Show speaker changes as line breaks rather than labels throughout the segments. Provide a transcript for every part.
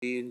3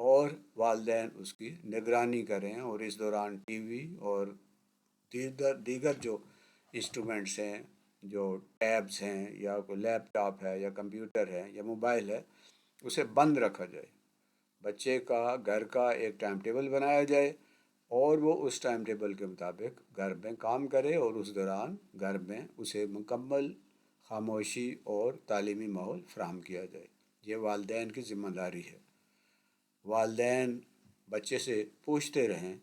اور والدین اس کی نگرانی کریں، اور اس دوران ٹی وی اور دیگر جو انسٹرومنٹس ہیں، جو ٹیبز ہیں یا کوئی لیپ ٹاپ ہے یا کمپیوٹر ہے یا موبائل ہے، اسے بند رکھا جائے۔ بچے کا گھر کا ایک ٹائم ٹیبل بنایا جائے اور وہ اس ٹائم ٹیبل کے مطابق گھر میں کام کرے، اور اس دوران گھر میں اسے مکمل خاموشی اور تعلیمی ماحول فراہم کیا جائے۔ یہ والدین کی ذمہ داری ہے۔ والدین بچے سے پوچھتے رہیں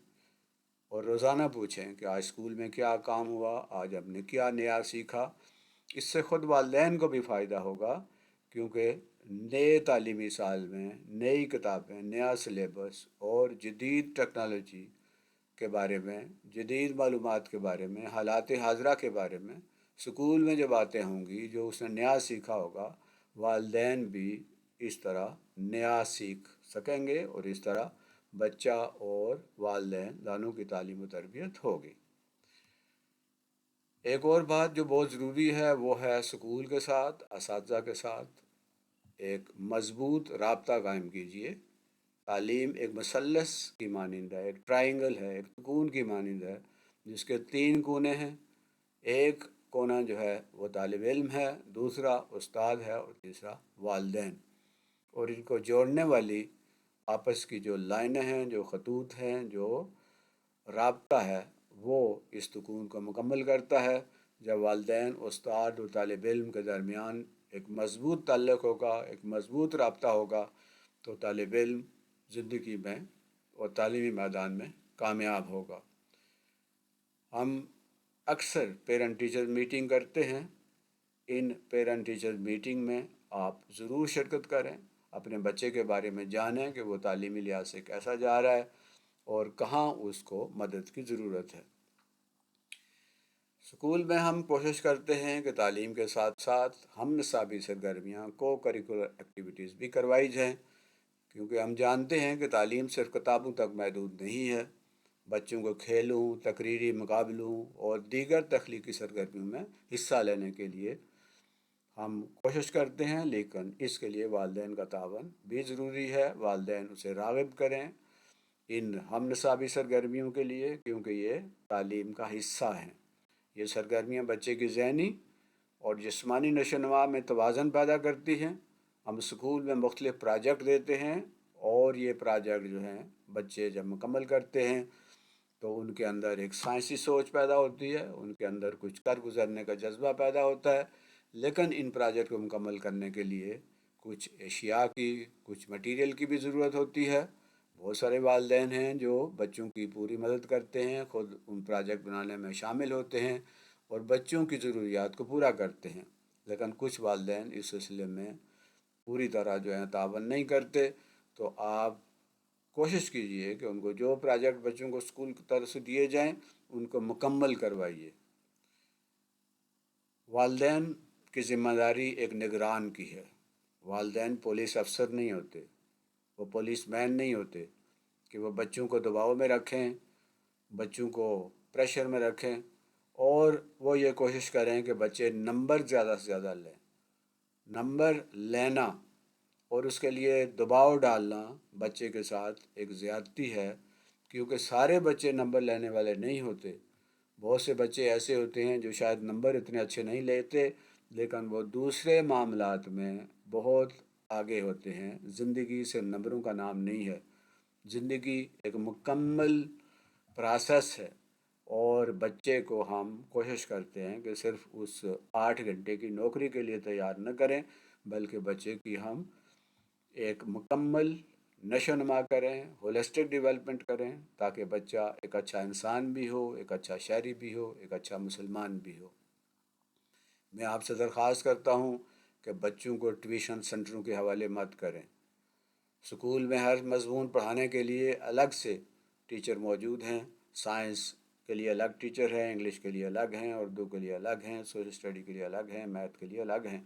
اور روزانہ پوچھیں کہ آج اسکول میں کیا کام ہوا، آج ہم نے کیا نیا سیکھا۔ اس سے خود والدین کو بھی فائدہ ہوگا، کیونکہ نئے تعلیمی سال میں نئی کتابیں، نیا سلیبس اور جدید ٹیکنالوجی کے بارے میں، جدید معلومات کے بارے میں، حالات حاضرہ کے بارے میں اسکول میں جو باتیں ہوں گی، جو اس نے نیا سیکھا ہوگا، والدین بھی اس طرح نیا سیکھ سکیں گے، اور اس طرح بچہ اور والدین دونوں کی تعلیم و تربیت ہوگی۔ ایک اور بات جو بہت ضروری ہے وہ ہے اسکول کے ساتھ، اساتذہ کے ساتھ ایک مضبوط رابطہ قائم کیجیے۔ تعلیم ایک مثلث کی مانند ہے، ایک ٹرائنگل ہے، ایک تکون کی مانند ہے، جس کے 3 کونے ہیں۔ ایک کونا جو ہے وہ طالب علم ہے، دوسرا استاد ہے، اور تیسرا والدین۔ اور ان کو جوڑنے والی آپس کی جو لائنیں ہیں، جو خطوط ہیں، جو رابطہ ہے، وہ اس تکون کو مکمل کرتا ہے۔ جب والدین، استاد اور طالب علم کے درمیان ایک مضبوط تعلق ہوگا، ایک مضبوط رابطہ ہوگا، تو طالب علم زندگی میں اور تعلیمی میدان میں کامیاب ہوگا۔ ہم اکثر پیرنٹ ٹیچر میٹنگ کرتے ہیں۔ ان پیرنٹ ٹیچر میٹنگ میں آپ ضرور شرکت کریں، اپنے بچے کے بارے میں جانیں کہ وہ تعلیمی لحاظ سے کیسا جا رہا ہے اور کہاں اس کو مدد کی ضرورت ہے۔ اسکول میں ہم کوشش کرتے ہیں کہ تعلیم کے ساتھ ساتھ ہم نصابی سرگرمیاں، کو کریکولر ایکٹیویٹیز بھی کروائی جائیں، کیونکہ ہم جانتے ہیں کہ تعلیم صرف کتابوں تک محدود نہیں ہے۔ بچوں کو کھیلوں، تقریری مقابلوں اور دیگر تخلیقی سرگرمیوں میں حصہ لینے کے لیے ہم کوشش کرتے ہیں، لیکن اس کے لیے والدین کا تعاون بھی ضروری ہے۔ والدین اسے راغب کریں ان ہم نصابی سرگرمیوں کے لیے، کیونکہ یہ تعلیم کا حصہ ہیں۔ یہ سرگرمیاں بچے کی ذہنی اور جسمانی نشو و نما میں توازن پیدا کرتی ہیں۔ ہم اسکول میں مختلف پروجیکٹ دیتے ہیں، اور یہ پروجیکٹ جو ہیں بچے جب مکمل کرتے ہیں تو ان کے اندر ایک سائنسی سوچ پیدا ہوتی ہے، ان کے اندر کچھ کر گزرنے کا جذبہ پیدا ہوتا ہے۔ لیکن ان پروجیکٹ کو مکمل کرنے کے لیے کچھ اشیاء کی، کچھ مٹیریل کی بھی ضرورت ہوتی ہے۔ بہت سارے والدین ہیں جو بچوں کی پوری مدد کرتے ہیں، خود ان پروجیکٹ بنانے میں شامل ہوتے ہیں اور بچوں کی ضروریات کو پورا کرتے ہیں، لیکن کچھ والدین اس سلسلے میں پوری طرح جو ہے تعاون نہیں کرتے۔ تو آپ کوشش کیجئے کہ ان کو جو پروجیکٹ بچوں کو اسکول کی طرف سے دیے جائیں ان کو مکمل کروائیے۔ والدین کی ذمہ داری ایک نگران کی ہے۔ والدین پولیس افسر نہیں ہوتے، وہ پولیس مین نہیں ہوتے کہ وہ بچوں کو دباؤ میں رکھیں، بچوں کو پریشر میں رکھیں، اور وہ یہ کوشش کریں کہ بچے نمبر زیادہ سے زیادہ لیں۔ نمبر لینا اور اس کے لیے دباؤ ڈالنا بچے کے ساتھ ایک زیادتی ہے، کیونکہ سارے بچے نمبر لینے والے نہیں ہوتے۔ بہت سے بچے ایسے ہوتے ہیں جو شاید نمبر اتنے اچھے نہیں لیتے، لیکن وہ دوسرے معاملات میں بہت آگے ہوتے ہیں۔ زندگی صرف نمبروں کا نام نہیں ہے، زندگی ایک مکمل پروسیس ہے، اور بچے کو ہم کوشش کرتے ہیں کہ صرف اس 8 گھنٹے کی نوکری کے لیے تیار نہ کریں، بلکہ بچے کی ہم ایک مکمل نشو و نما کریں، ہولسٹک ڈیولپمنٹ کریں، تاکہ بچہ ایک اچھا انسان بھی ہو، ایک اچھا شہری بھی ہو، ایک اچھا مسلمان بھی ہو۔ میں آپ سے درخواست کرتا ہوں کہ بچوں کو ٹیوشن سنٹروں کے حوالے مت کریں۔ اسکول میں ہر مضمون پڑھانے کے لیے الگ سے ٹیچر موجود ہیں۔ سائنس کے لیے الگ ٹیچر ہیں، انگلش کے لیے الگ ہیں، اردو کے لیے الگ ہیں، سوشل اسٹڈی کے لیے الگ ہیں، میتھ کے لیے الگ ہیں۔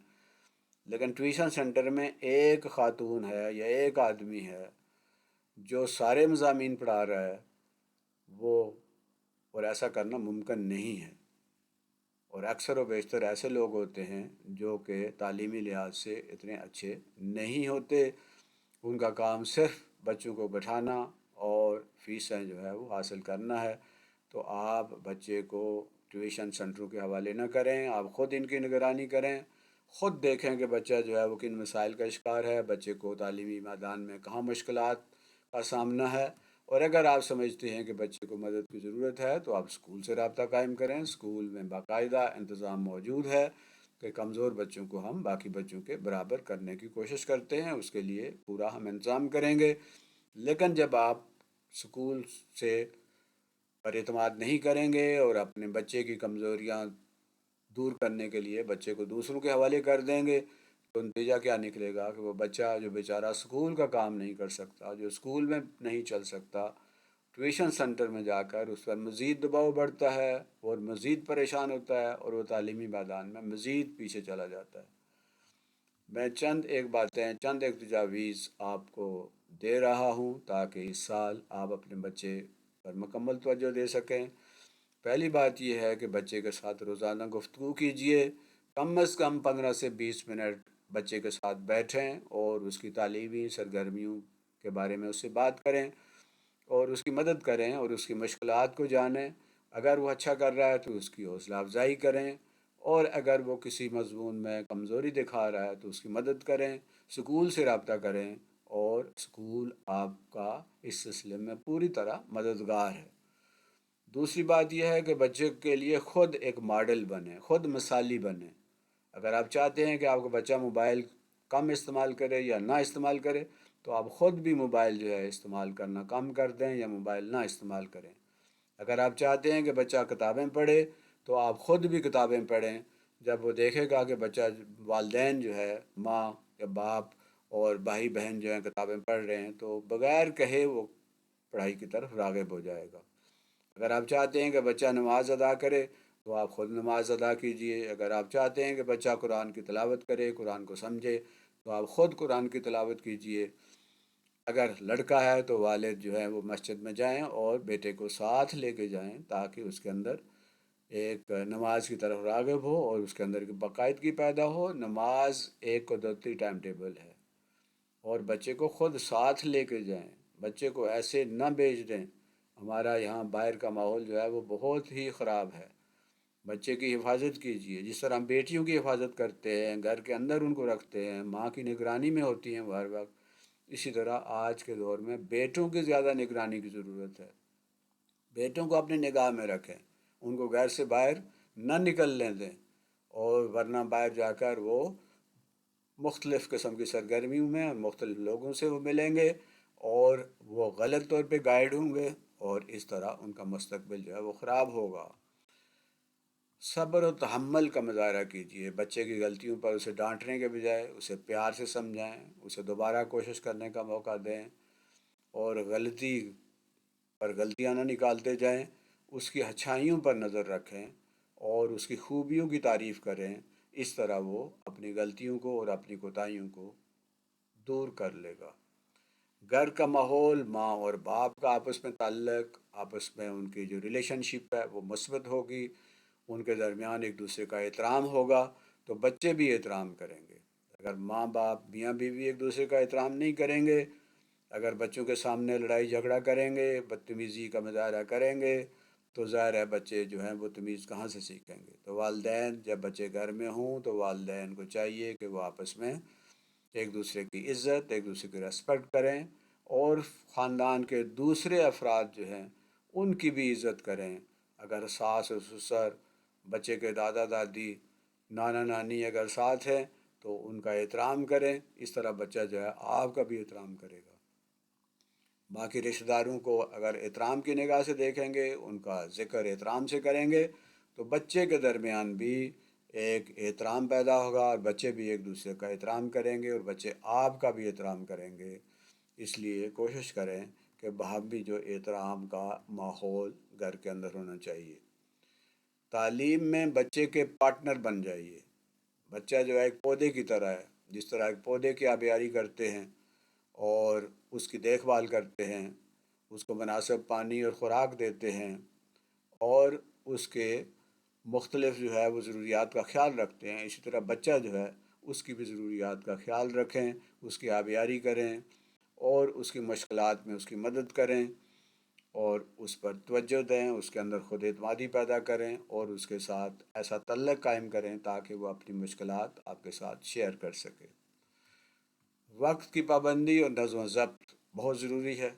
لیکن ٹیوشن سینٹر میں ایک خاتون ہے یا ایک آدمی ہے جو سارے مضامین پڑھا رہا ہے، وہ اور ایسا کرنا ممکن نہیں ہے۔ اور اکثر و بیشتر ایسے لوگ ہوتے ہیں جو کہ تعلیمی لحاظ سے اتنے اچھے نہیں ہوتے۔ ان کا کام صرف بچوں کو بٹھانا اور فیسیں جو ہے وہ حاصل کرنا ہے، تو آپ بچے کو ٹیوشن سنٹروں کے حوالے نہ کریں، آپ خود ان کی نگرانی کریں، خود دیکھیں کہ بچہ جو ہے وہ کن مسائل کا شکار ہے، بچے کو تعلیمی میدان میں کہاں مشکلات کا سامنا ہے، اور اگر آپ سمجھتے ہیں کہ بچے کو مدد کی ضرورت ہے تو آپ اسکول سے رابطہ قائم کریں۔ اسکول میں باقاعدہ انتظام موجود ہے کہ کمزور بچوں کو ہم باقی بچوں کے برابر کرنے کی کوشش کرتے ہیں، اس کے لیے پورا ہم انتظام کریں گے۔ لیکن جب آپ اسکول سے پر اعتماد نہیں کریں گے اور اپنے بچے کی کمزوریاں دور کرنے کے لیے بچے کو دوسروں کے حوالے کر دیں گے، تو نتیجہ کیا نکلے گا کہ وہ بچہ جو بیچارہ اسکول کا کام نہیں کر سکتا، جو اسکول میں نہیں چل سکتا، ٹیوشن سنٹر میں جا کر اس پر مزید دباؤ بڑھتا ہے اور مزید پریشان ہوتا ہے اور وہ تعلیمی میدان میں مزید پیچھے چلا جاتا ہے۔ میں چند ایک تجاویز آپ کو دے رہا ہوں تاکہ اس سال آپ اپنے بچے پر مکمل توجہ دے سکیں۔ پہلی بات یہ ہے کہ بچے کے ساتھ روزانہ گفتگو کیجیے، کم از کم 15 سے 20 منٹ بچے کے ساتھ بیٹھیں اور اس کی تعلیمی سرگرمیوں کے بارے میں اس سے بات کریں اور اس کی مدد کریں اور اس کی مشکلات کو جانیں۔ اگر وہ اچھا کر رہا ہے تو اس کی حوصلہ افزائی کریں، اور اگر وہ کسی مضمون میں کمزوری دکھا رہا ہے تو اس کی مدد کریں، سکول سے رابطہ کریں، اور سکول آپ کا اس سلسلے میں پوری طرح مددگار ہے۔ دوسری بات یہ ہے کہ بچے کے لیے خود ایک ماڈل بنے، خود مثالی بنے۔ اگر آپ چاہتے ہیں کہ آپ کا بچہ موبائل کم استعمال کرے یا نہ استعمال کرے، تو آپ خود بھی موبائل جو ہے استعمال کرنا کم کر دیں یا موبائل نہ استعمال کریں۔ اگر آپ چاہتے ہیں کہ بچہ کتابیں پڑھے، تو آپ خود بھی کتابیں پڑھیں۔ جب وہ دیکھے گا کہ بچہ والدین جو ہے، ماں یا باپ اور بھائی بہن جو ہیں کتابیں پڑھ رہے ہیں، تو بغیر کہے وہ پڑھائی کی طرف راغب ہو جائے گا۔ اگر آپ چاہتے ہیں کہ بچہ نماز ادا کرے، تو آپ خود نماز ادا کیجئے۔ اگر آپ چاہتے ہیں کہ بچہ قرآن کی تلاوت کرے، قرآن کو سمجھے، تو آپ خود قرآن کی تلاوت کیجئے۔ اگر لڑکا ہے تو والد جو ہے وہ مسجد میں جائیں اور بیٹے کو ساتھ لے کے جائیں تاکہ اس کے اندر ایک نماز کی طرف راغب ہو اور اس کے اندر ایک باقاعدگی پیدا ہو۔ نماز ایک قدرتی ٹائم ٹیبل ہے، اور بچے کو خود ساتھ لے کے جائیں، بچے کو ایسے نہ بھیج دیں۔ ہمارا یہاں باہر کا ماحول جو ہے وہ بہت ہی خراب ہے۔ بچے کی حفاظت کیجیے، جس طرح ہم بیٹیوں کی حفاظت کرتے ہیں، گھر کے اندر ان کو رکھتے ہیں، ماں کی نگرانی میں ہوتی ہیں وہ ہر وقت، اسی طرح آج کے دور میں بیٹوں کی زیادہ نگرانی کی ضرورت ہے۔ بیٹوں کو اپنی نگاہ میں رکھیں، ان کو گھر سے باہر نہ نکلنے دیں، اور ورنہ باہر جا کر وہ مختلف قسم کی سرگرمیوں میں اور مختلف لوگوں سے وہ ملیں گے اور وہ غلط طور پہ گائیڈ ہوں گے، اور اس طرح ان کا مستقبل جو ہے وہ خراب ہوگا۔ صبر و تحمل کا مظاہرہ کیجیے، بچے کی غلطیوں پر اسے ڈانٹنے کے بجائے اسے پیار سے سمجھائیں، اسے دوبارہ کوشش کرنے کا موقع دیں، اور غلطی پر غلطیاں نہ نکالتے جائیں، اس کی اچھائیوں پر نظر رکھیں اور اس کی خوبیوں کی تعریف کریں۔ اس طرح وہ اپنی غلطیوں کو اور اپنی کوتاہیوں کو دور کر لے گا۔ گھر کا ماحول، ماں اور باپ کا آپس میں تعلق، آپس میں ان کی جو ریلیشن شپ ہے وہ مثبت ہوگی، ان کے درمیان ایک دوسرے کا احترام ہوگا، تو بچے بھی احترام کریں گے۔ اگر ماں باپ میاں بیوی ایک دوسرے کا احترام نہیں کریں گے، اگر بچوں کے سامنے لڑائی جھگڑا کریں گے، بدتمیزی کا مظاہرہ کریں گے، تو ظاہر ہے بچے جو ہیں وہ تمیز کہاں سے سیکھیں گے۔ تو والدین جب بچے گھر میں ہوں تو والدین کو چاہیے کہ وہ آپس میں ایک دوسرے کی عزت، ایک دوسرے کی ریسپیکٹ کریں، اور خاندان کے دوسرے افراد جو ہیں ان کی بھی عزت کریں۔ اگر ساس اور سسر، بچے کے دادا دادی، نانا نانی اگر ساتھ ہیں تو ان کا احترام کریں، اس طرح بچہ جو ہے آپ کا بھی احترام کرے گا۔ باقی رشتہ داروں کو اگر احترام کی نگاہ سے دیکھیں گے، ان کا ذکر احترام سے کریں گے، تو بچے کے درمیان بھی ایک احترام پیدا ہوگا، اور بچے بھی ایک دوسرے کا احترام کریں گے اور بچے آپ کا بھی احترام کریں گے۔ اس لیے کوشش کریں کہ باہمی جو احترام کا ماحول گھر کے اندر ہونا چاہیے۔ تعلیم میں بچے کے پارٹنر بن جائیے۔ بچہ جو ہے ایک پودے کی طرح ہے، جس طرح ایک پودے کی آبیاری کرتے ہیں اور اس کی دیکھ بھال کرتے ہیں، اس کو مناسب پانی اور خوراک دیتے ہیں، اور اس کے مختلف جو ہے وہ ضروریات کا خیال رکھتے ہیں، اسی طرح بچہ جو ہے اس کی بھی ضروریات کا خیال رکھیں، اس کی آبیاری کریں، اور اس کی مشکلات میں اس کی مدد کریں اور اس پر توجہ دیں، اس کے اندر خود اعتمادی پیدا کریں اور اس کے ساتھ ایسا تعلق قائم کریں تاکہ وہ اپنی مشکلات آپ کے ساتھ شیئر کر سکے۔ وقت کی پابندی اور نظم و ضبط بہت ضروری ہے،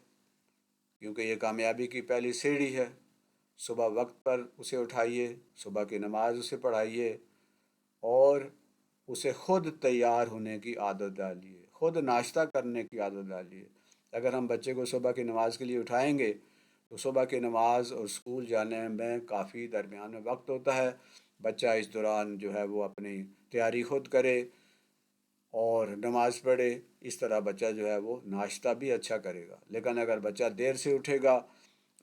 کیونکہ یہ کامیابی کی پہلی سیڑھی ہے۔ صبح وقت پر اسے اٹھائیے، صبح کی نماز اسے پڑھائیے اور اسے خود تیار ہونے کی عادت ڈالیے، خود ناشتہ کرنے کی عادت ڈالیے۔ اگر ہم بچے کو صبح کی نماز کے لیے اٹھائیں گے تو صبح کی نماز اور اسکول جانے میں کافی درمیان میں وقت ہوتا ہے، بچہ اس دوران جو ہے وہ اپنی تیاری خود کرے اور نماز پڑھے، اس طرح بچہ جو ہے وہ ناشتہ بھی اچھا کرے گا۔ لیکن اگر بچہ دیر سے اٹھے گا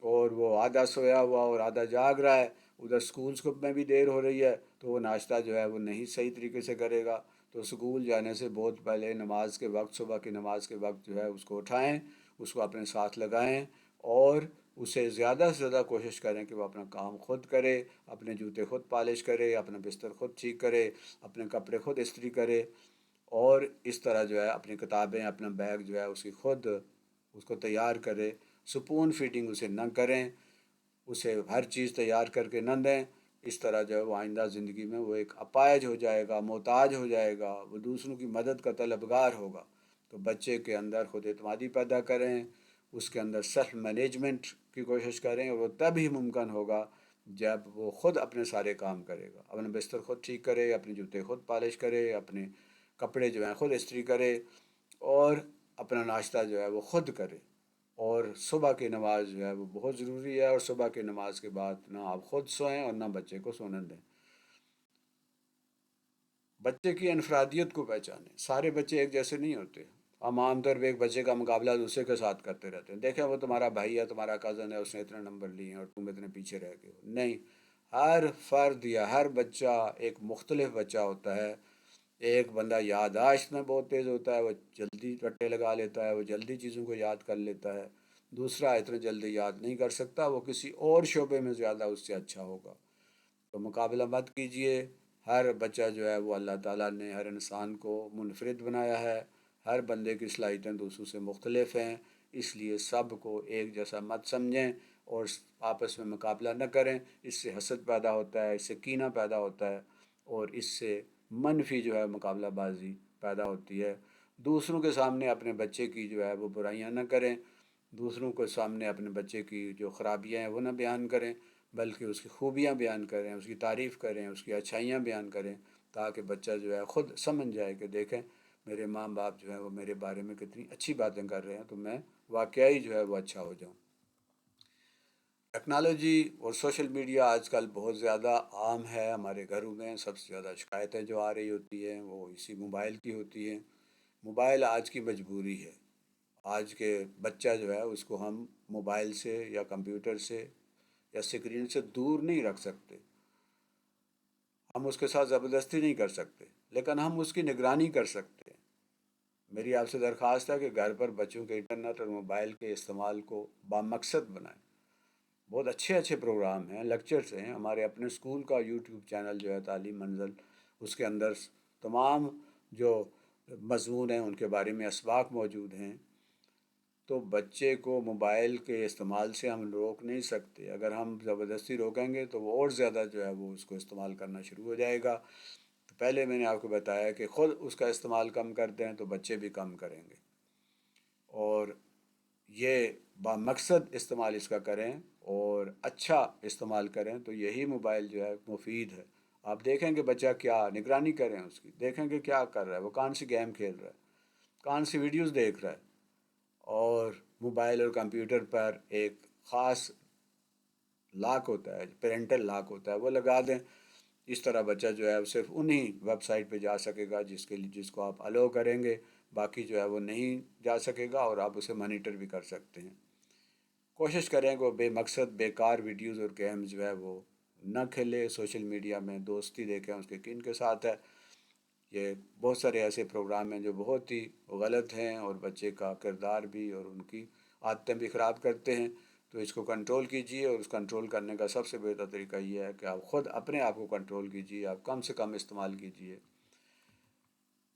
اور وہ آدھا سویا ہوا اور آدھا جاگ رہا ہے، ادھر اسکولس میں بھی دیر ہو رہی ہے، تو وہ ناشتہ جو ہے وہ نہیں صحیح طریقے سے کرے گا۔ تو اسکول جانے سے بہت پہلے نماز کے وقت، صبح کی نماز کے وقت جو ہے اس کو اٹھائیں، اس کو اپنے ساتھ لگائیں اور اسے زیادہ سے زیادہ کوشش کریں کہ وہ اپنا کام خود کرے، اپنے جوتے خود پالش کرے، اپنا بستر خود ٹھیک کرے، اپنے کپڑے خود استری کرے اور اس طرح جو ہے اپنی کتابیں، اپنا بیگ جو ہے اس کی خود اس کو تیار کرے۔ سپون فیڈنگ اسے نہ کریں، اسے ہر چیز تیار کر کے نہ دیں، اس طرح جو ہے وہ آئندہ زندگی میں وہ ایک اپاہج ہو جائے گا، محتاج ہو جائے گا، وہ دوسروں کی مدد کا طلبگار ہوگا۔ تو بچے کے اندر خود اعتمادی پیدا کریں، اس کے اندر سیلف مینجمنٹ کی کوشش کریں، اور وہ تب ہی ممکن ہوگا جب وہ خود اپنے سارے کام کرے گا، اپنا بستر خود ٹھیک کرے، اپنے جوتے خود پالش کرے، اپنے کپڑے جو ہیں خود استری کرے اور اپنا ناشتہ جو ہے وہ خود کرے۔ اور صبح کی نماز جو ہے وہ بہت ضروری ہے، اور صبح کی نماز کے بعد نہ آپ خود سوئیں اور نہ بچے کو سونے دیں۔ بچے کی انفرادیت کو پہچانیں، سارے بچے ایک جیسے نہیں ہوتے۔ ہم عام طور پہ ایک بچے کا مقابلہ دوسرے کے ساتھ کرتے رہتے ہیں، دیکھیں وہ تمہارا بھائی ہے، تمہارا کزن ہے، اس نے اتنے نمبر لیے ہیں اور تم اتنے پیچھے رہ گئے ہو۔ نہیں، ہر فرد یا ہر بچہ ایک مختلف بچہ ہوتا ہے۔ ایک بندہ یادداشت میں بہت تیز ہوتا ہے، وہ جلدی رٹے لگا لیتا ہے، وہ جلدی چیزوں کو یاد کر لیتا ہے۔ دوسرا اتنے جلدی یاد نہیں کر سکتا، وہ کسی اور شعبے میں زیادہ اس سے اچھا ہوگا۔ تو مقابلہ مت کیجئے، ہر بچہ جو ہے وہ اللہ تعالیٰ نے ہر انسان کو منفرد بنایا ہے، ہر بندے کی صلاحیتیں دوسروں سے مختلف ہیں، اس لیے سب کو ایک جیسا مت سمجھیں اور آپس میں مقابلہ نہ کریں۔ اس سے حسد پیدا ہوتا ہے، اس سے کینہ پیدا ہوتا ہے اور اس سے منفی جو ہے مقابلہ بازی پیدا ہوتی ہے۔ دوسروں کے سامنے اپنے بچے کی جو ہے وہ برائیاں نہ کریں، دوسروں کے سامنے اپنے بچے کی جو خرابیاں ہیں وہ نہ بیان کریں، بلکہ اس کی خوبیاں بیان کریں، اس کی تعریف کریں، اس کی اچھائیاں بیان کریں، تاکہ بچہ جو ہے خود سمجھ جائے کہ دیکھیں میرے ماں باپ جو ہے وہ میرے بارے میں کتنی اچھی باتیں کر رہے ہیں، تو میں واقعی جو ہے وہ اچھا ہو جاؤں۔ ٹیکنالوجی اور سوشل میڈیا آج کل بہت زیادہ عام ہے ہمارے گھروں میں۔ سب سے زیادہ شکایتیں جو آ رہی ہوتی ہیں وہ اسی موبائل کی ہوتی ہیں۔ موبائل آج کی مجبوری ہے، آج کے بچہ جو ہے اس کو ہم موبائل سے یا کمپیوٹر سے یا اسکرین سے دور نہیں رکھ سکتے، ہم اس کے ساتھ زبردستی نہیں کر سکتے، لیکن ہم اس کی نگرانی کر سکتے ہیں۔ میری آپ سے درخواست ہے کہ گھر پر بچوں کے انٹرنیٹ اور موبائل کے استعمال کو بامقصد بنائیں۔ بہت اچھے اچھے پروگرام ہیں، لیکچرز ہیں، ہمارے اپنے اسکول کا یوٹیوب چینل جو ہے تعلیم منزل، اس کے اندر تمام جو مضمون ہیں ان کے بارے میں اسباق موجود ہیں۔ تو بچے کو موبائل کے استعمال سے ہم روک نہیں سکتے، اگر ہم زبردستی روکیں گے تو وہ اور زیادہ جو ہے وہ اس کو استعمال کرنا شروع ہو جائے گا۔ تو پہلے میں نے آپ کو بتایا کہ خود اس کا استعمال کم کر دیں تو بچے بھی کم کریں گے، اور یہ بامقصد استعمال اس کا کریں اور اچھا استعمال کریں تو یہی موبائل جو ہے مفید ہے۔ آپ دیکھیں کہ بچہ کیا نگرانی کریں اس کی، دیکھیں کہ کیا کر رہا ہے، وہ کون سی گیم کھیل رہا ہے، کون سی ویڈیوز دیکھ رہا ہے، اور موبائل اور کمپیوٹر پر ایک خاص لاک ہوتا ہے، پیرنٹل لاک ہوتا ہے، وہ لگا دیں۔ اس طرح بچہ جو ہے وہ صرف انہی ویب سائٹ پہ جا سکے گا جس کو آپ الاؤ کریں گے، باقی جو ہے وہ نہیں جا سکے گا، اور آپ اسے مانیٹر بھی کر سکتے ہیں۔ کوشش کریں کہ وہ بے مقصد بیکار ویڈیوز اور گیمز جو ہے وہ نہ کھیلے۔ سوشل میڈیا میں دوستی دیکھیں اس کے کن کے ساتھ ہے، یہ بہت سارے ایسے پروگرام ہیں جو بہت ہی غلط ہیں اور بچے کا کردار بھی اور ان کی عادتیں بھی خراب کرتے ہیں۔ تو اس کو کنٹرول کیجئے، اور اس کنٹرول کرنے کا سب سے بہتر طریقہ یہ ہے کہ آپ خود اپنے آپ کو کنٹرول کیجئے، آپ کم سے کم استعمال کیجئے۔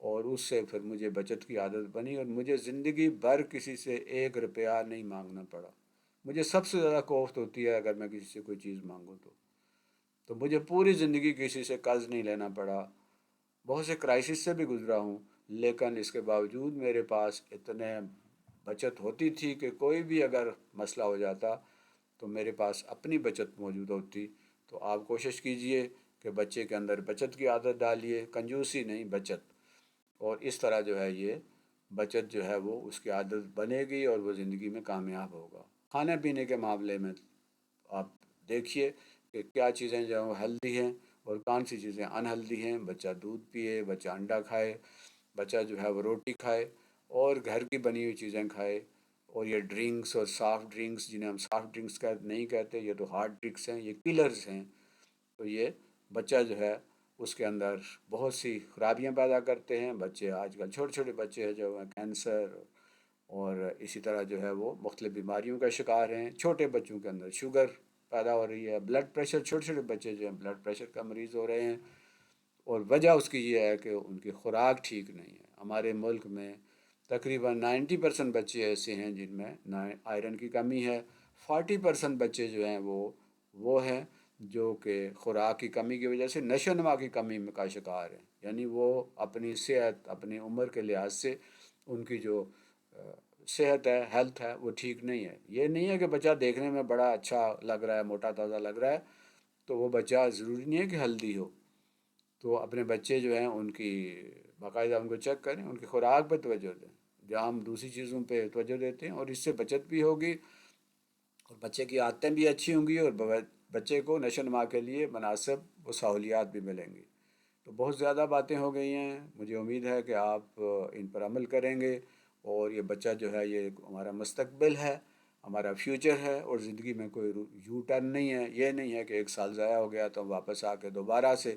اور اس سے پھر مجھے بچت کی عادت بنی اور مجھے زندگی بھر کسی سے 1 روپیہ نہیں مانگنا پڑا۔ مجھے سب سے زیادہ کوفت ہوتی ہے اگر میں کسی سے کوئی چیز مانگوں تو مجھے پوری زندگی کسی سے قرض نہیں لینا پڑا، بہت سے کرائسس سے بھی گزرا ہوں، لیکن اس کے باوجود میرے پاس اتنے بچت ہوتی تھی کہ کوئی بھی اگر مسئلہ ہو جاتا تو میرے پاس اپنی بچت موجود ہوتی۔ تو آپ کوشش کیجئے کہ بچے کے اندر بچت کی عادت ڈالیے، کنجوسی نہیں، بچت، اور اس طرح جو ہے یہ بچت جو ہے وہ اس کی عادت بنے گی اور وہ زندگی میں کامیاب ہوگا۔ کھانے پینے کے معاملے میں آپ دیکھیے کہ کیا چیزیں جو ہیں وہ ہیلدی ہیں اور کون سی چیزیں انہیلدی ہیں۔ بچہ دودھ پیے، بچہ انڈا کھائے، بچہ جو ہے وہ روٹی کھائے اور گھر کی بنی ہوئی چیزیں کھائے، اور یہ ڈرنکس اور سافٹ ڈرنکس جنہیں ہم سافٹ ڈرنکس نہیں کہتے، یہ تو ہارڈ ڈرنکس ہیں، یہ کلرز ہیں۔ تو یہ بچہ جو ہے اس کے اندر بہت سی خرابیاں پیدا کرتے ہیں۔ بچے آج کل چھوٹے چھوٹے بچے ہیں جو ہیں کینسر اور اسی طرح جو ہے وہ مختلف بیماریوں کا شکار ہیں۔ چھوٹے بچوں کے اندر شوگر پیدا ہو رہی ہے، بلڈ پریشر، چھوٹے چھوٹے بچے جو ہیں بلڈ پریشر کا مریض ہو رہے ہیں، اور وجہ اس کی یہ ہے کہ ان کی خوراک ٹھیک نہیں ہے۔ ہمارے ملک میں تقریباً 90% بچے ایسے ہیں جن میں آئرن کی کمی ہے، 40% بچے جو ہیں وہ ہیں جو کہ خوراک کی کمی کی وجہ سے نشو و نما کی کمی کا شکار ہیں، یعنی وہ اپنی صحت، اپنی عمر کے لحاظ سے ان کی جو صحت ہے، ہیلتھ ہے، وہ ٹھیک نہیں ہے۔ یہ نہیں ہے کہ بچہ دیکھنے میں بڑا اچھا لگ رہا ہے، موٹا تازہ لگ رہا ہے تو وہ بچہ ضروری نہیں ہے کہ ہیلدی ہو۔ تو اپنے بچے جو ہیں ان کی باقاعدہ ان کو چیک کریں، ان کی خوراک پہ توجہ دیں، جہاں ہم دوسری چیزوں پہ توجہ دیتے ہیں، اور اس سے بچت بھی ہوگی اور بچے کی عادتیں بھی اچھی ہوں گی اور بچے کو نشو و نما کے لیے مناسب و سہولیات بھی ملیں گی۔ تو بہت زیادہ باتیں ہو گئی ہیں، مجھے امید ہے کہ آپ ان پر عمل کریں گے، اور یہ بچہ جو ہے یہ ہمارا مستقبل ہے، ہمارا فیوچر ہے، اور زندگی میں کوئی یو ٹرن نہیں ہے۔ یہ نہیں ہے کہ 1 سال ضائع ہو گیا تو ہم واپس آ کے دوبارہ سے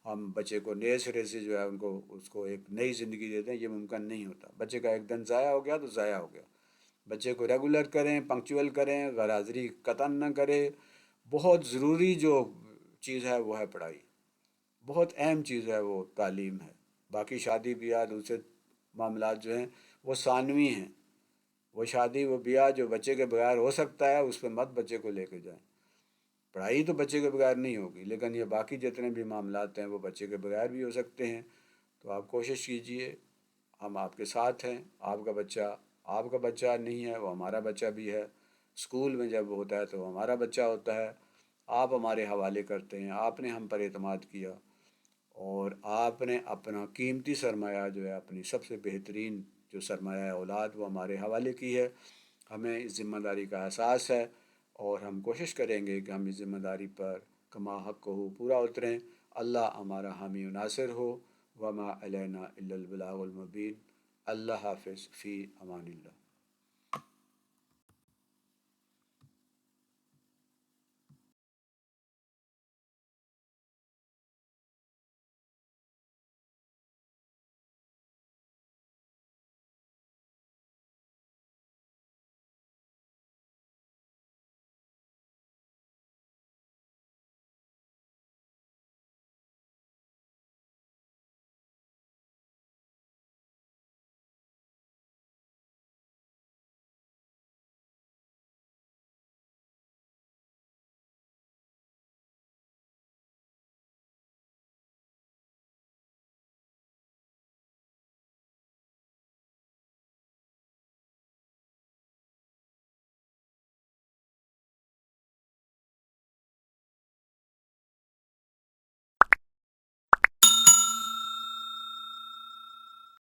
ہم بچے کو نئے سرے سے جو ہے اس کو ایک نئی زندگی دے دیں، یہ ممکن نہیں ہوتا۔ بچے کا ایک دن ضائع ہو گیا تو ضائع ہو گیا۔ بچے کو ریگولر کریں، پنکچوئل کریں، غیر حاضری قطعاً نہ کریں۔ بہت ضروری جو چیز ہے وہ ہے پڑھائی، بہت اہم چیز ہے وہ تعلیم ہے۔ باقی شادی بیاہ دوسرے معاملات جو ہیں وہ ثانوی ہیں، وہ شادی وہ بیاہ جو بچے کے بغیر ہو سکتا ہے اس پہ مت بچے کو لے کے جائیں۔ پڑھائی تو بچے کے بغیر نہیں ہوگی، لیکن یہ باقی جتنے بھی معاملات ہیں وہ بچے کے بغیر بھی ہو سکتے ہیں۔ تو آپ کوشش کیجئے، ہم آپ کے ساتھ ہیں۔ آپ کا بچہ نہیں ہے، وہ ہمارا بچہ بھی ہے۔ اسکول میں جب ہوتا ہے تو وہ ہمارا بچہ ہوتا ہے۔ آپ ہمارے حوالے کرتے ہیں، آپ نے ہم پر اعتماد کیا، اور آپ نے اپنا قیمتی سرمایہ جو ہے، اپنی سب سے بہترین جو سرمایہ اولاد وہ ہمارے حوالے کی ہے۔ ہمیں اس ذمہ داری کا احساس ہے، اور ہم کوشش کریں گے کہ ہم اس ذمہ داری پر کما حق ہو پورا اتریں۔ اللہ ہمارا حامی و ناصر ہو۔ وما علینا الا البلاغ المبین۔ اللہ حافظ، فی امان اللہ۔